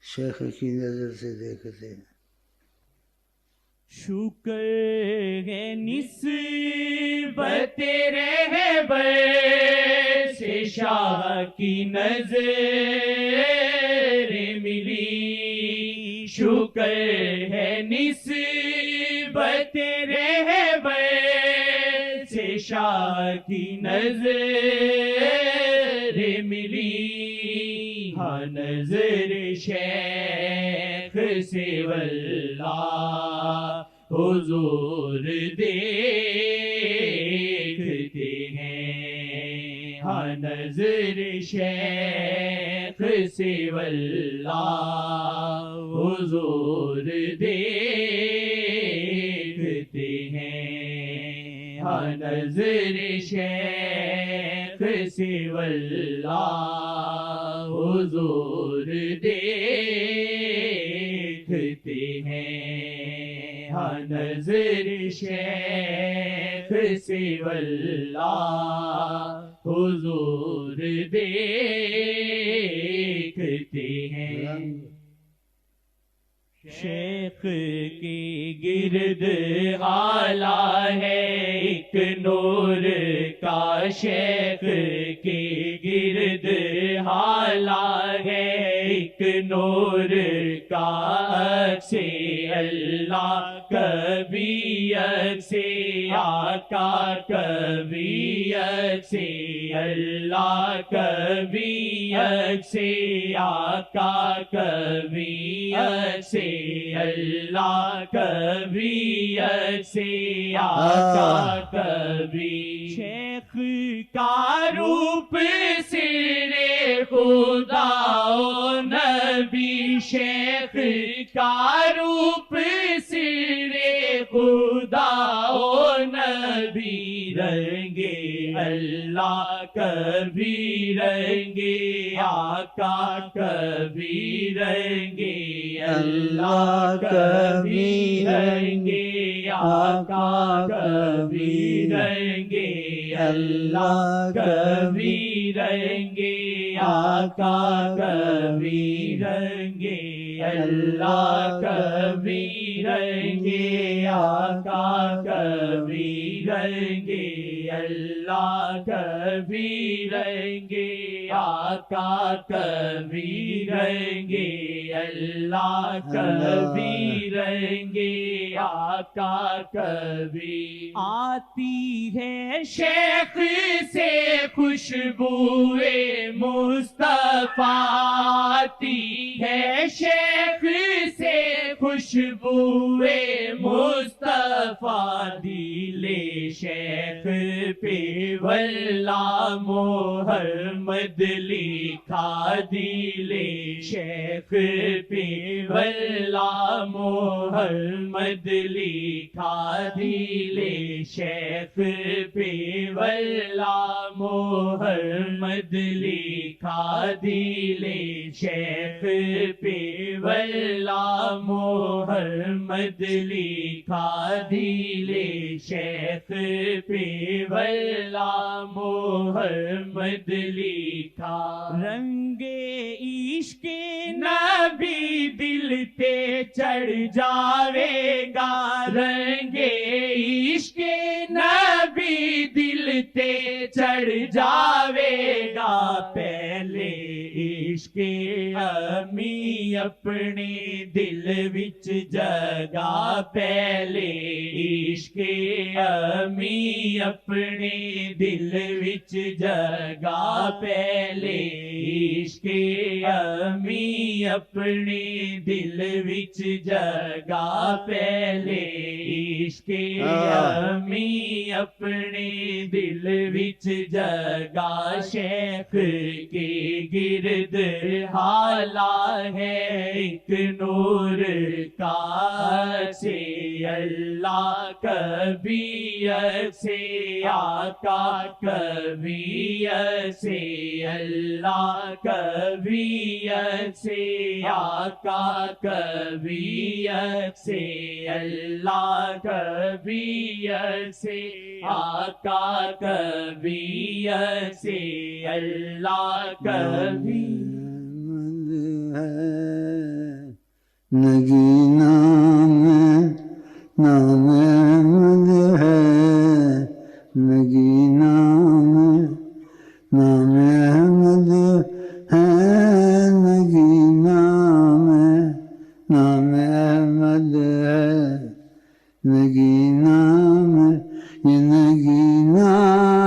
شیخ کی نظر سے دیکھتے ہیں۔ شکر ہے نسبت رہبر سے شاہ کی نظر ملی، شکر ہے نسبت رہبر سے شاہ کی نظر ملی، ہاں نظر شیخ سے واللہ حضور دیکھتے ہیں، ہاں نظر شیخ سے واللہ حضور دیکھتے ہیں، ہاں نظر شیخ سے واللہ حضور دیکھتے ہیں، ہاں نظر شیخ سے واللہ حضور دیکھتے ہیں۔ شیخ کے گرد حالہ ہے ایک نور کا، شیخ کے گرد حالہ ہے ایک نور کا، عکس اللہ کبھی عکس آقا کبھی عکس اللہ کبھی عکس آقا کبھی عکس اللہ کبھی عکس آقا کبھی، شیخ کا روپ سر خدا و نبی، شیخ کا روپ سر خدا و نبی، رنگ اللہ کبھی رنگ آقا کبھی رنگ اللہ کبھی رنگ آقا کبھی رنگ اللہ کبھی رنگ آقا کبھی رنگ اللہ کبھی رنگ آقا کبھی رنگ اللہ کبھی رنگ آقا کبھی رنگ اللہ کبھی رنگ آقا کبھی، آتی ہے شیخ سے خوشبوئے مصطفیٰ، آتی ہے شیخ سے خوشبوئے مصطفیٰ، دل شیخ پہ واللہ محمد لکھا، دل شیخ پہ واللہ محمد لکھا، دل شیخ پہ واللہ محمد لکھا، دل شیخ پہ واللہ محمد لکھا، دل شیخ پہ واللہ محمد لکھا، رنگ عشق نبی دل تے چڑھ جاوے گا، رنگ عشق نبی دل تے چڑھ جاوے گا، پہلے عشق امی اپنے دل وچ جگا، پہلے عشق امی اپنے دل وچ جگا، پہلے عشق امی اپنے دل وچ جگا، پہلے عشق امی اپنے دل وچ جگا، شیخ کے گرد حالہ ہے ایک نور کا، عکس اللہ کبھی عکس آقا کبھی عکس اللہ کبھی عکس آقا کبھی عکس اللہ کبھی عکس آقا کبھی عکس اللہ کبھی نگینا میں نام احمد ہے، نگینا میں نام احمد ہے، نگینا میں نام احمد ہے، نگینا میں یہ نگینا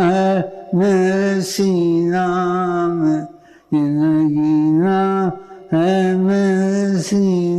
ہے میرے سینہ میں، یہ نگینا ہے میرے سینہ